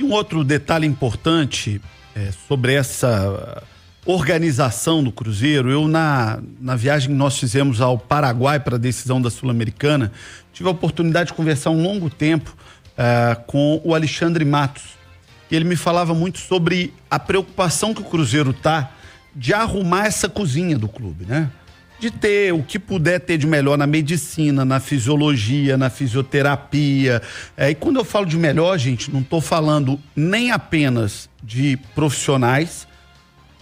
um outro detalhe importante sobre essa organização do Cruzeiro. Eu, na viagem que nós fizemos ao Paraguai para a decisão da Sul-Americana, tive a oportunidade de conversar um longo tempo com o Alexandre Matos. E ele me falava muito sobre a preocupação que o Cruzeiro tá de arrumar essa cozinha do clube, né? De ter o que puder ter de melhor na medicina, na fisiologia, na fisioterapia. E quando eu falo de melhor, gente, não estou falando nem apenas de profissionais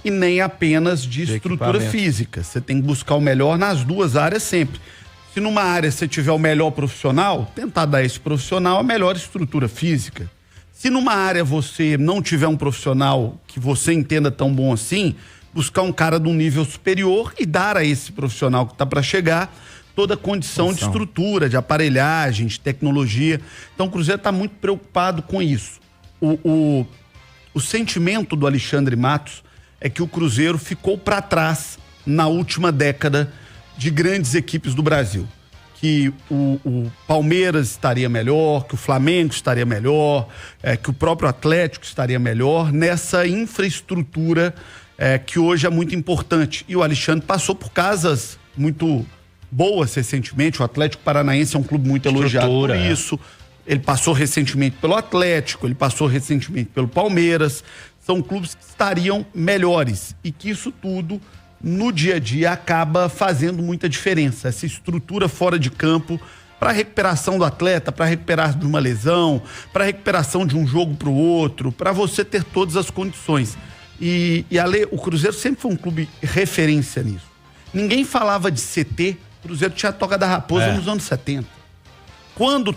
e nem apenas de estrutura física. Você tem que buscar o melhor nas duas áreas sempre. Se numa área você tiver o melhor profissional, tentar dar a esse profissional a melhor estrutura física. Se numa área você não tiver um profissional que você entenda tão bom assim, buscar um cara de um nível superior e dar a esse profissional que está para chegar toda a condição de estrutura, de aparelhagem, de tecnologia. Então o Cruzeiro está muito preocupado com isso. O sentimento do Alexandre Matos é que o Cruzeiro ficou para trás na última década de grandes equipes do Brasil. Que o Palmeiras estaria melhor, que o Flamengo estaria melhor, que o próprio Atlético estaria melhor nessa infraestrutura que hoje é muito importante. E o Alexandre passou por casas muito boas recentemente. O Atlético Paranaense é um clube muito elogiado por isso. Ele passou recentemente pelo Atlético, ele passou recentemente pelo Palmeiras. São clubes que estariam melhores e que isso tudo, no dia a dia, acaba fazendo muita diferença. Essa estrutura fora de campo para a recuperação do atleta, para recuperar de uma lesão, para a recuperação de um jogo para o outro, para você ter todas as condições. E Ale, o Cruzeiro sempre foi um clube referência nisso. Ninguém falava de CT, o Cruzeiro tinha a Toca da Raposa nos anos 70. Quando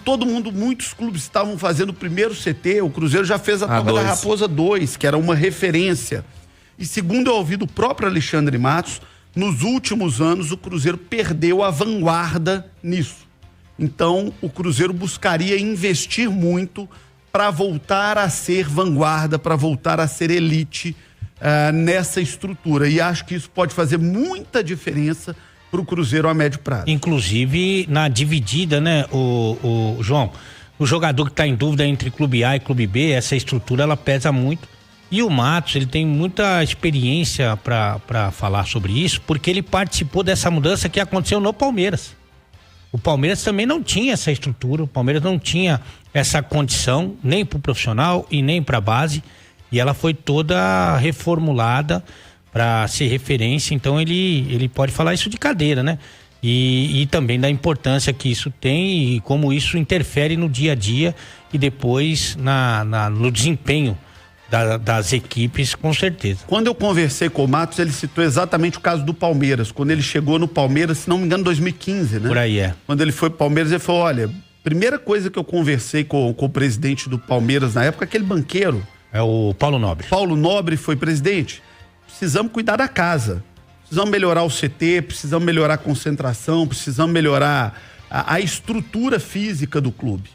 muitos clubes estavam fazendo o primeiro CT, o Cruzeiro já fez a Toca da Raposa 2, que era uma referência. E segundo eu ouvi do próprio Alexandre Matos, nos últimos anos o Cruzeiro perdeu a vanguarda nisso. Então o Cruzeiro buscaria investir muito para voltar a ser vanguarda, para voltar a ser elite nessa estrutura. E acho que isso pode fazer muita diferença para o Cruzeiro a médio prazo. Inclusive na dividida, né, o João? O jogador que está em dúvida entre clube A e clube B, essa estrutura ela pesa muito. E o Matos, ele tem muita experiência para falar sobre isso, porque ele participou dessa mudança que aconteceu no Palmeiras. O Palmeiras também não tinha essa estrutura, o Palmeiras não tinha essa condição, nem para o profissional e nem para a base, e ela foi toda reformulada para ser referência. Então ele pode falar isso de cadeira, né? E também da importância que isso tem e como isso interfere no dia a dia e depois no desempenho das equipes, com certeza. Quando eu conversei com o Matos, ele citou exatamente o caso do Palmeiras. Quando ele chegou no Palmeiras, se não me engano, 2015, né? Por aí Quando ele foi pro Palmeiras, ele falou, olha, primeira coisa que eu conversei com o presidente do Palmeiras na época, aquele banqueiro. É o Paulo Nobre. Paulo Nobre foi presidente. Precisamos cuidar da casa. Precisamos melhorar o CT, precisamos melhorar a concentração, precisamos melhorar a estrutura física do clube.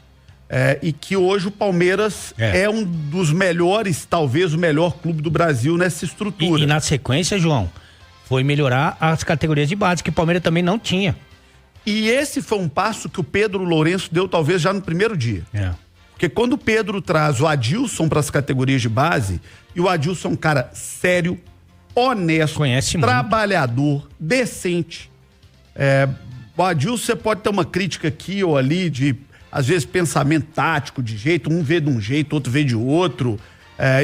E que hoje o Palmeiras é um dos melhores, talvez o melhor clube do Brasil nessa estrutura. E na sequência, João, foi melhorar as categorias de base, que o Palmeiras também não tinha. E esse foi um passo que o Pedro Lourenço deu talvez já no primeiro dia. Porque quando o Pedro traz o Adilson para as categorias de base, e o Adilson é um cara sério, honesto, trabalhador, decente. O Adilson, você pode ter uma crítica aqui ou ali de, às vezes, pensamento tático de jeito, um vê de um jeito, outro vê de outro.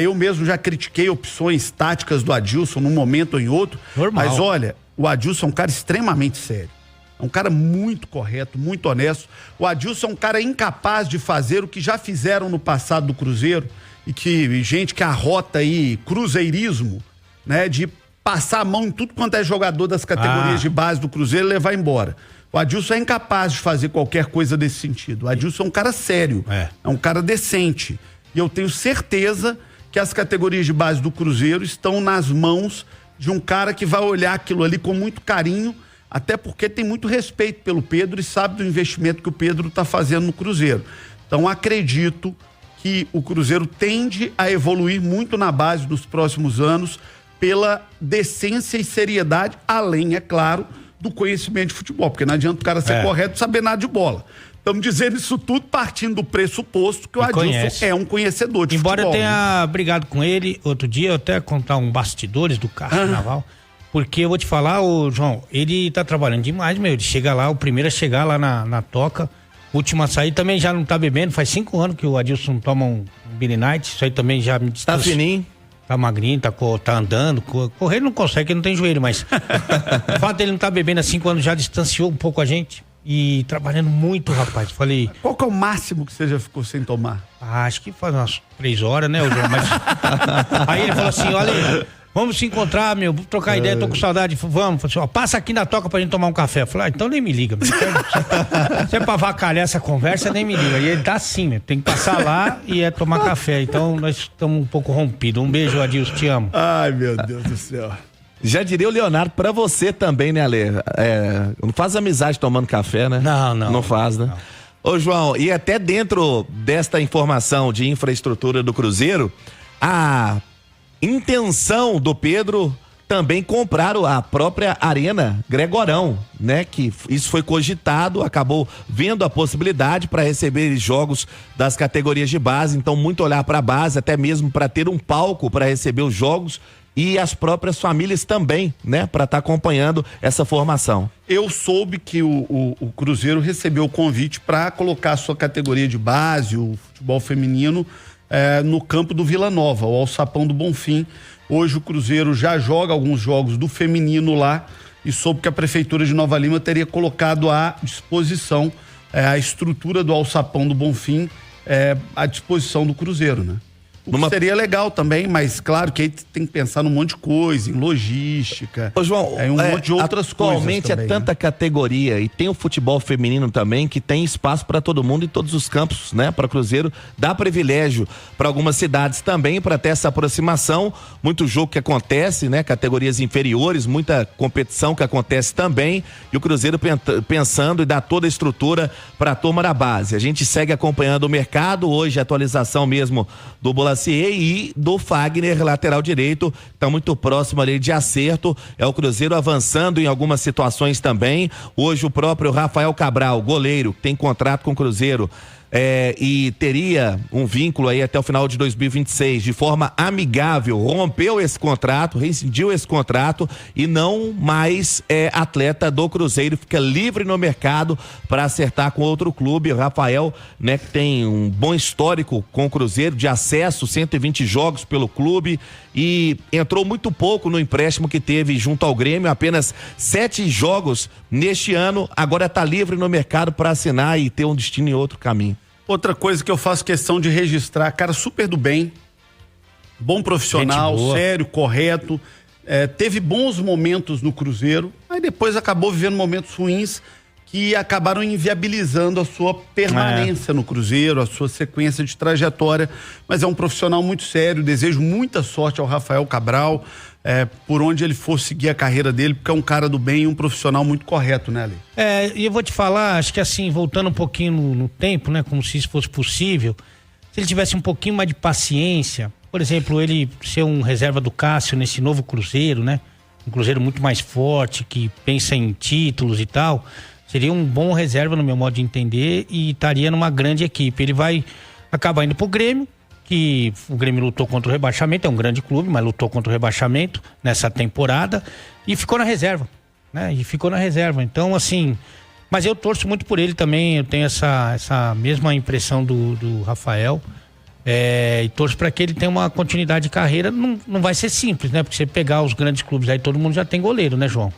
Eu mesmo já critiquei opções táticas do Adilson num momento ou em outro. Normal. Mas olha, o Adilson é um cara extremamente sério. É um cara muito correto, muito honesto. O Adilson é um cara incapaz de fazer o que já fizeram no passado do Cruzeiro e que gente que arrota aí cruzeirismo, né? De passar a mão em tudo quanto é jogador das categorias de base do Cruzeiro e levar embora. O Adilson é incapaz de fazer qualquer coisa desse sentido. O Adilson é um cara sério, é um cara decente. E eu tenho certeza que as categorias de base do Cruzeiro estão nas mãos de um cara que vai olhar aquilo ali com muito carinho, até porque tem muito respeito pelo Pedro e sabe do investimento que o Pedro está fazendo no Cruzeiro. Então acredito que o Cruzeiro tende a evoluir muito na base nos próximos anos pela decência e seriedade, além, é claro, do conhecimento de futebol, porque não adianta o cara ser correto e saber nada de bola. Estamos dizendo isso tudo partindo do pressuposto que o Adilson é um conhecedor de Embora futebol. Eu tenha brigado com ele outro dia, eu até contar um bastidores do carnaval, porque eu vou te falar, João, ele tá trabalhando demais, meu. Ele chega lá, o primeiro a chegar lá na toca, última a sair, também já não tá bebendo, faz 5 anos que o Adilson toma um Billy Night, isso aí também já me distanciou. Tá fininho? Tá magrinho, tá andando, correr ele não consegue, ele não tem joelho, mas o fato dele não tá bebendo há 5 anos já distanciou um pouco a gente. E trabalhando muito, rapaz. Falei. Qual que é o máximo que você já ficou sem tomar? Acho que faz umas 3 horas, né, João? Mas... Aí ele falou assim: olha, vamos se encontrar, meu, trocar ideia, tô com saudade. Vamos. Falei assim, ó, passa aqui na toca pra gente tomar um café. Eu falei, então nem me liga. Se é pra avacalhar essa conversa, nem me liga. E ele tá assim, meu, tem que passar lá e tomar café. Então nós estamos um pouco rompidos. Um beijo, Adilson, te amo. Ai, meu Deus do céu. Já diria o Leonardo, pra você também, né, Ale? Não faz amizade tomando café, né? Não faz, né? Não. Ô, João, e até dentro desta informação de infraestrutura do Cruzeiro, a intenção do Pedro também comprar a própria Arena Gregorão, né? Que isso foi cogitado, acabou vendo a possibilidade para receber jogos das categorias de base, então muito olhar para a base, até mesmo para ter um palco para receber os jogos e as próprias famílias também, né? Para estar acompanhando essa formação. Eu soube que o Cruzeiro recebeu o convite para colocar a sua categoria de base, o futebol feminino, no campo do Vila Nova, o Alçapão do Bonfim. Hoje o Cruzeiro já joga alguns jogos do feminino lá e soube que a Prefeitura de Nova Lima teria colocado à disposição a estrutura do Alçapão do Bonfim à disposição do Cruzeiro, né? O que seria legal também, mas claro que aí tem que pensar num monte de coisa, em logística. Ô, João, um monte de outras coisas. Atualmente também, é tanta categoria e tem o futebol feminino também que tem espaço para todo mundo em todos os campos, né? Para Cruzeiro dá privilégio para algumas cidades também para ter essa aproximação. Muito jogo que acontece, né? Categorias inferiores, muita competição que acontece também e o Cruzeiro pensando e dá toda a estrutura para a turma da base. A gente segue acompanhando o mercado, hoje a atualização mesmo do Bolacier e do Fagner, lateral direito, está muito próximo ali de acerto. É o Cruzeiro avançando em algumas situações também. Hoje o próprio Rafael Cabral, goleiro, tem contrato com o Cruzeiro. E teria um vínculo aí até o final de 2026 de forma amigável, rompeu esse contrato, rescindiu esse contrato e não mais é atleta do Cruzeiro, fica livre no mercado para acertar com outro clube. O Rafael, né, que tem um bom histórico com o Cruzeiro de acesso, 120 jogos pelo clube e entrou muito pouco no empréstimo que teve junto ao Grêmio, apenas 7 jogos neste ano, agora está livre no mercado para assinar e ter um destino em outro caminho. Outra coisa que eu faço questão de registrar, cara super do bem, bom profissional, sério, correto, teve bons momentos no Cruzeiro, mas depois acabou vivendo momentos ruins que acabaram inviabilizando a sua permanência no Cruzeiro, a sua sequência de trajetória, mas é um profissional muito sério, desejo muita sorte ao Rafael Cabral, por onde ele for seguir a carreira dele, porque é um cara do bem e um profissional muito correto, né, Ale? E eu vou te falar, acho que assim, voltando um pouquinho no tempo, né, como se isso fosse possível, se ele tivesse um pouquinho mais de paciência, por exemplo, ele ser um reserva do Cássio nesse novo Cruzeiro, né, um Cruzeiro muito mais forte, que pensa em títulos e tal, seria um bom reserva no meu modo de entender e estaria numa grande equipe. Ele vai acabar indo pro Grêmio, que o Grêmio lutou contra o rebaixamento, é um grande clube, mas lutou contra o rebaixamento nessa temporada e ficou na reserva, né? Então, assim, mas eu torço muito por ele também, eu tenho essa mesma impressão do Rafael, e torço para que ele tenha uma continuidade de carreira. Não vai ser simples, né? Porque você pegar os grandes clubes aí, todo mundo já tem goleiro, né, João?